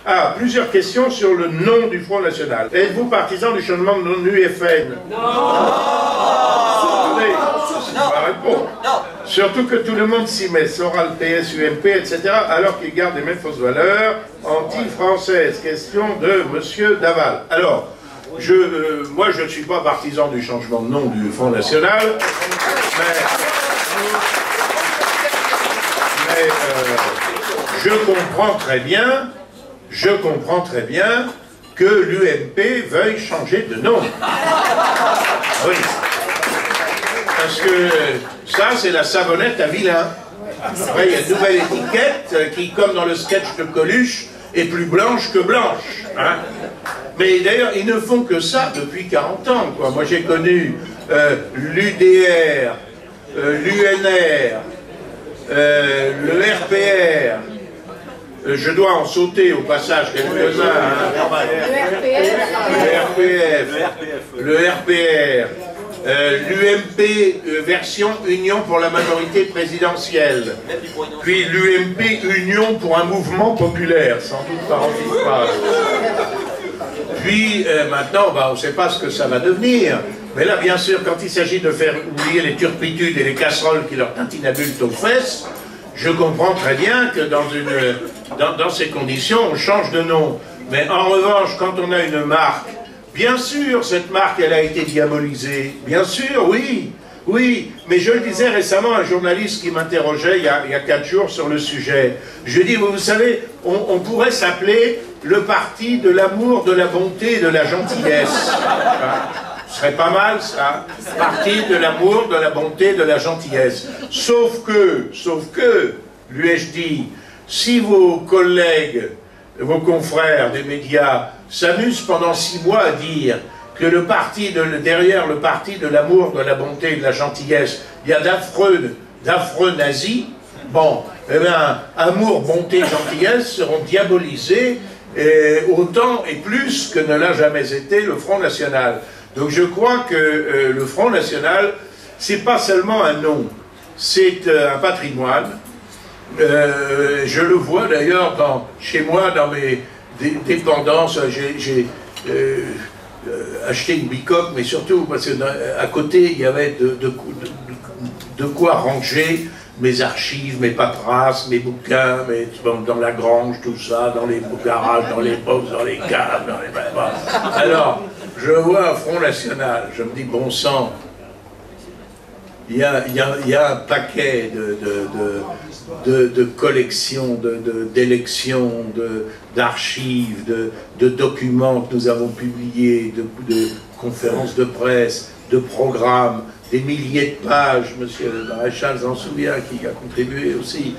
Ah, plusieurs questions sur le nom du Front National. Êtes-vous partisan du changement de nom UFN? Non. Surtout que tout le monde s'y met, Soral, PS, UMP, etc., alors qu'ils gardent les mêmes fausses valeurs anti-françaises. Question de M. Daval. Alors, moi je ne suis pas partisan du changement de nom du Front National, mais je comprends très bien que l'UMP veuille changer de nom. Oui. Parce que ça, c'est la savonnette à vilain. Après, il y a une nouvelle étiquette qui, comme dans le sketch de Coluche, est plus blanche que blanche. Hein. Mais d'ailleurs, ils ne font que ça depuis 40 ans. Quoi. Moi, j'ai connu l'UDR, l'UNR, le RPR. Je dois en sauter au passage quelques-uns. Hein. Le RPR. L'UMP version Union pour la majorité présidentielle, puis l'UMP Union pour un mouvement populaire, sans doute par antiphrase. Puis maintenant, on ne sait pas ce que ça va devenir, mais là bien sûr, quand il s'agit de faire oublier les turpitudes et les casseroles qui leur tintinabulent aux fesses, je comprends très bien que dans ces conditions, on change de nom. Mais en revanche, quand on a une marque, bien sûr, cette marque, elle a été diabolisée. Bien sûr, oui. Oui, mais je le disais récemment à un journaliste qui m'interrogeait il y a 4 jours sur le sujet. Je dis, vous savez, on pourrait s'appeler le parti de l'amour, de la bonté et de la gentillesse. Ce serait pas mal, ça. Parti de l'amour, de la bonté et de la gentillesse. Sauf que, lui ai-je dit, si vos collègues, vos confrères des médias s'amusent pendant 6 mois à dire que derrière le parti de l'amour, de la bonté et de la gentillesse, il y a d'affreux nazis, bon, eh bien, amour, bonté, gentillesse seront diabolisés autant et plus que ne l'a jamais été le Front National. Donc je crois que le Front National, c'est pas seulement un nom, c'est un patrimoine. Je le vois d'ailleurs chez moi, dans mes dépendances, j'ai acheté une bicoque, mais surtout parce qu'à côté il y avait de quoi ranger mes archives, mes paperasses, mes bouquins, dans la grange, tout ça, dans les garages, dans les box, dans les caves, dans les... Alors, je vois un Front National, je me dis, bon sang, il y a un paquet de collections, d'élections, d'archives, de documents que nous avons publiés, de conférences de presse, de programmes, des milliers de pages, monsieur le maréchal s'en souvient, qui a contribué aussi,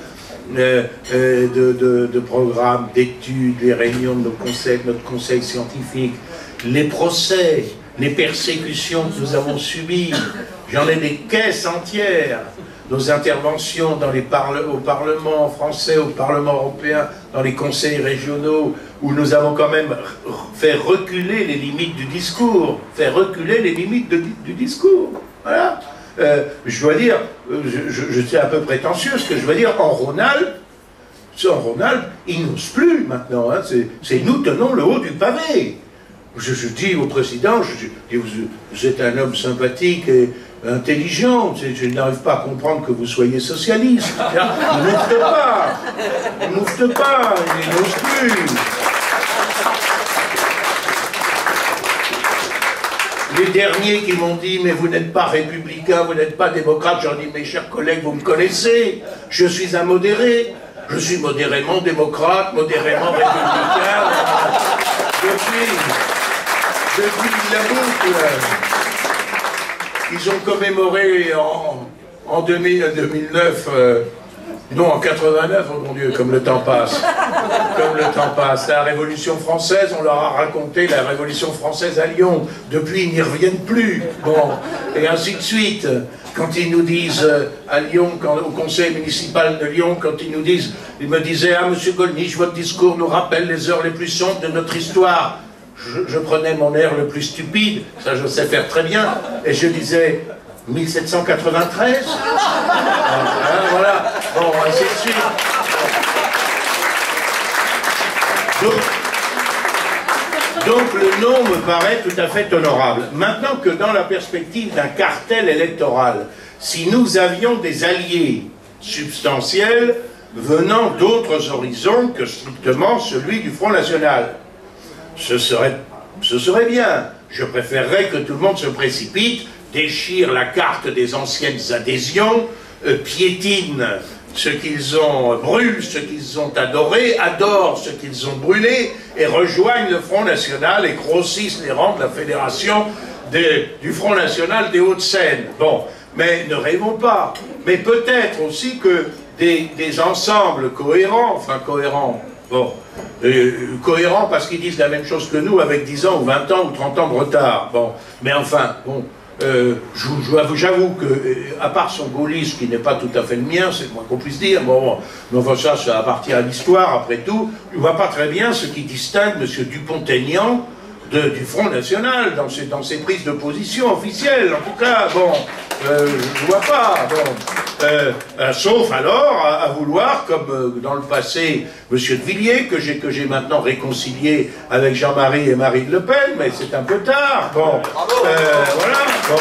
de programmes, d'études, les réunions de notre conseil scientifique, les procès, les persécutions que nous avons subies, j'en ai des caisses entières, nos interventions au Parlement français, au Parlement européen, dans les conseils régionaux, où nous avons quand même fait reculer les limites du discours, du discours. Voilà. Je dois dire, je suis un peu prétentieux, ce que je veux dire, en Rhône-Alpes, ils n'osent plus maintenant, hein, c'est nous tenons le haut du pavé. Je dis au président, vous êtes un homme sympathique et intelligent, je n'arrive pas à comprendre que vous soyez socialiste. Il n'ouvre pas, il n'ose plus. Les derniers qui m'ont dit, mais vous n'êtes pas républicain, vous n'êtes pas démocrate, j'en dis, mes chers collègues, vous me connaissez, je suis un modéré, je suis modérément démocrate, modérément républicain, depuis la boucle. Ils ont commémoré en 2009, non en 89, oh mon Dieu, comme le temps passe, la Révolution française, on leur a raconté la Révolution française à Lyon, depuis ils n'y reviennent plus, bon, et ainsi de suite. Quand ils nous disent à Lyon, au conseil municipal de Lyon, quand ils me disaient, ah monsieur Gollnisch, votre discours nous rappelle les heures les plus sombres de notre histoire. Je prenais mon air le plus stupide, ça je sais faire très bien, et je disais 1793. Voilà, bon, ainsi de suite. Donc le nom me paraît tout à fait honorable. Maintenant que dans la perspective d'un cartel électoral, si nous avions des alliés substantiels venant d'autres horizons que strictement celui du Front National, ce serait bien. Je préférerais que tout le monde se précipite, déchire la carte des anciennes adhésions, piétine ce qu'ils ont, brûle ce qu'ils ont adoré, adore ce qu'ils ont brûlé, et rejoignent le Front National et grossissent les rangs de la fédération du Front National des Hauts-de-Seine. Bon, mais ne rêvons pas. Mais peut-être aussi que des ensembles cohérents, enfin cohérents, bon, cohérents parce qu'ils disent la même chose que nous avec 10 ans ou 20 ans ou 30 ans de retard. Bon, mais enfin, bon, j'avoue que, à part son gaullisme qui n'est pas tout à fait le mien, c'est le moins qu'on puisse dire, bon, mais enfin ça appartient à l'histoire après tout, je ne vois pas très bien ce qui distingue M. Dupont-Aignan du Front National dans ses prises de position officielles. En tout cas, bon, je ne vois pas, bon, sauf alors à vouloir, comme dans le passé, M. de Villiers, que j'ai maintenant réconcilié avec Jean-Marie et Marine Le Pen, mais c'est un peu tard, bon, voilà, bon.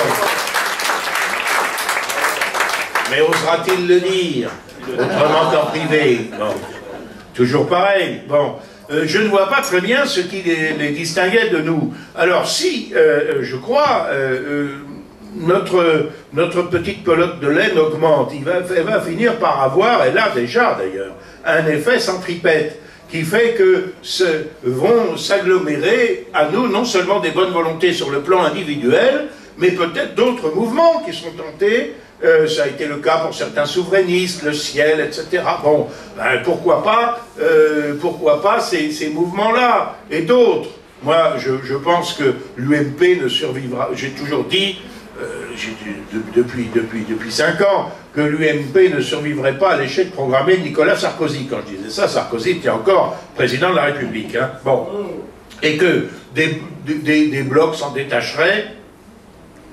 Mais osera-t-il le dire, autrement qu'en privé, bon, toujours pareil, bon. Je ne vois pas très bien ce qui les distinguait de nous. Alors si, je crois, notre petite pelote de laine augmente, elle va finir par avoir, elle a déjà d'ailleurs, un effet centripète, qui fait que vont s'agglomérer à nous non seulement des bonnes volontés sur le plan individuel, mais peut-être d'autres mouvements qui sont tentés. Ça a été le cas pour certains souverainistes, le ciel, etc. Bon, ben, pourquoi pas ces mouvements-là et d'autres. Moi, je pense que l'UMP ne survivra. J'ai toujours dit, depuis 5 ans, que l'UMP ne survivrait pas à l'échec programmé de Nicolas Sarkozy. Quand je disais ça, Sarkozy était encore président de la République. Hein. Bon. Et que des blocs s'en détacheraient,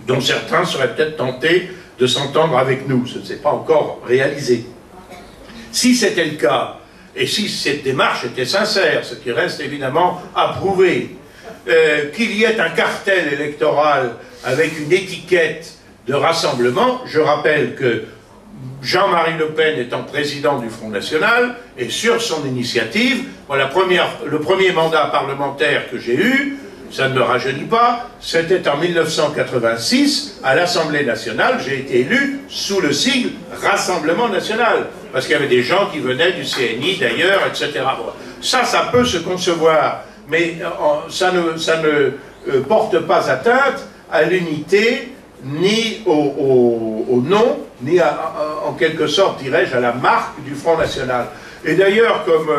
dont certains seraient peut-être tentés de s'entendre avec nous. Ce ne s'est pas encore réalisé. Si c'était le cas, et si cette démarche était sincère, ce qui reste évidemment à prouver, qu'il y ait un cartel électoral avec une étiquette de rassemblement, je rappelle que Jean-Marie Le Pen étant président du Front National, et sur son initiative, voilà, le premier mandat parlementaire que j'ai eu, ça ne me rajeunit pas, c'était en 1986, à l'Assemblée nationale, j'ai été élu sous le sigle Rassemblement national, parce qu'il y avait des gens qui venaient du CNI d'ailleurs, etc. Ça peut se concevoir, mais ça ne porte pas atteinte à l'unité, ni au nom, ni en quelque sorte, dirais-je, à la marque du Front National. Et d'ailleurs, comme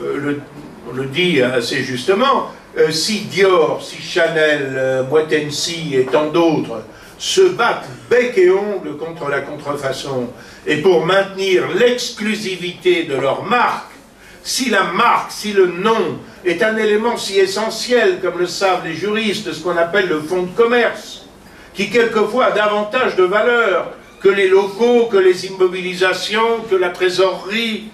on le dit assez justement, si Dior, si Chanel, Moët Hennessy et tant d'autres se battent bec et ongle contre la contrefaçon et pour maintenir l'exclusivité de leur marque, si la marque, si le nom est un élément si essentiel, comme le savent les juristes, de ce qu'on appelle le fonds de commerce, qui quelquefois a davantage de valeur que les locaux, que les immobilisations, que la trésorerie,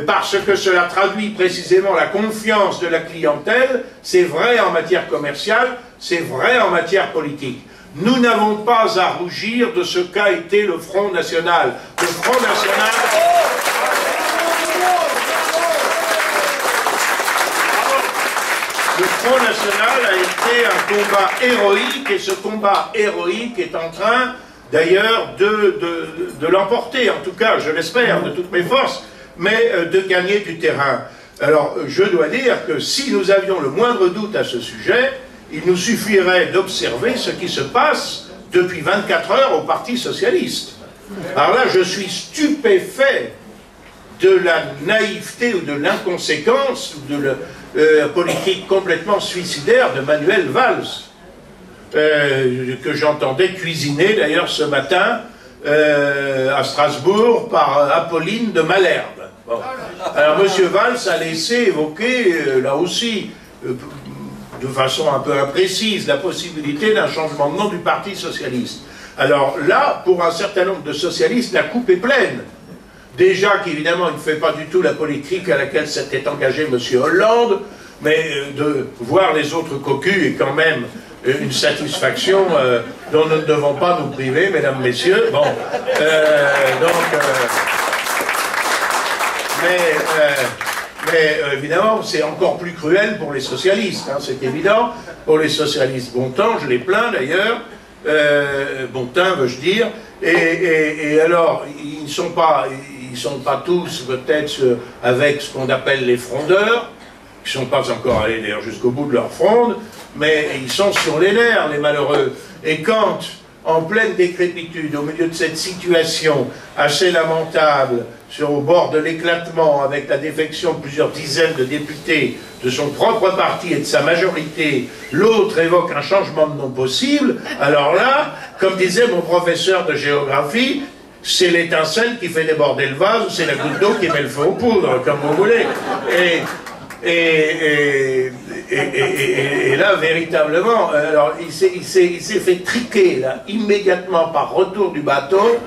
parce que cela traduit précisément la confiance de la clientèle, c'est vrai en matière commerciale, c'est vrai en matière politique. Nous n'avons pas à rougir de ce qu'a été le Front National. Le Front National... Le Front National a été un combat héroïque, et ce combat héroïque est en train, d'ailleurs, de l'emporter, en tout cas, je l'espère, de toutes mes forces, mais de gagner du terrain. Alors, je dois dire que si nous avions le moindre doute à ce sujet, il nous suffirait d'observer ce qui se passe depuis 24 heures au Parti Socialiste. Alors là, je suis stupéfait de la naïveté ou de l'inconséquence ou de la politique complètement suicidaire de Manuel Valls, que j'entendais cuisiner d'ailleurs ce matin à Strasbourg par Apolline de Malherbe. Bon. Alors M. Valls a laissé évoquer, là aussi, de façon un peu imprécise, la possibilité d'un changement de nom du Parti Socialiste. Alors là, pour un certain nombre de socialistes, la coupe est pleine. Déjà qu'évidemment, il ne fait pas du tout la politique à laquelle s'était engagé M. Hollande, mais de voir les autres cocus est quand même une satisfaction dont nous ne devons pas nous priver, mesdames, messieurs. Bon, mais évidemment, c'est encore plus cruel pour les socialistes, hein, c'est évident. Pour les socialistes, Bontemps, je les plains d'ailleurs, Bontemps, veux-je dire, et alors, ils ne sont pas tous peut-être avec ce qu'on appelle les frondeurs, qui ne sont pas encore allés d'ailleurs jusqu'au bout de leur fronde, mais ils sont sur les nerfs, les malheureux. Et quand, en pleine décrépitude, au milieu de cette situation assez lamentable, au bord de l'éclatement, avec la défection de plusieurs dizaines de députés de son propre parti et de sa majorité, l'autre évoque un changement de nom possible, alors là, comme disait mon professeur de géographie, c'est l'étincelle qui fait déborder le vase, ou c'est la goutte d'eau qui met le feu aux poudres, comme vous voulez. Et là, véritablement, alors il s'est fait triquer, là, immédiatement par retour du bateau,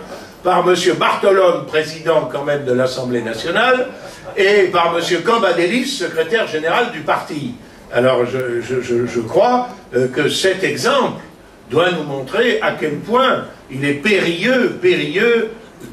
par M. Bartolone, président quand même de l'Assemblée nationale, et par M. Cambadélis, secrétaire général du parti. Alors je crois que cet exemple doit nous montrer à quel point il est périlleux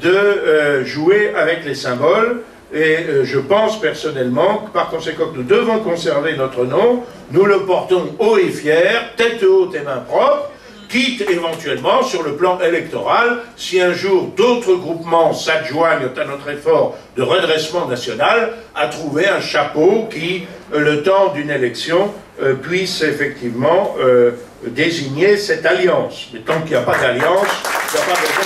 de jouer avec les symboles, et je pense personnellement que par conséquent que nous devons conserver notre nom, nous le portons haut et fier, tête haute et main propre, quitte éventuellement sur le plan électoral, si un jour d'autres groupements s'adjoignent à notre effort de redressement national, à trouver un chapeau qui, le temps d'une élection, puisse effectivement désigner cette alliance. Mais tant qu'il n'y a pas d'alliance, il n'y a pas besoin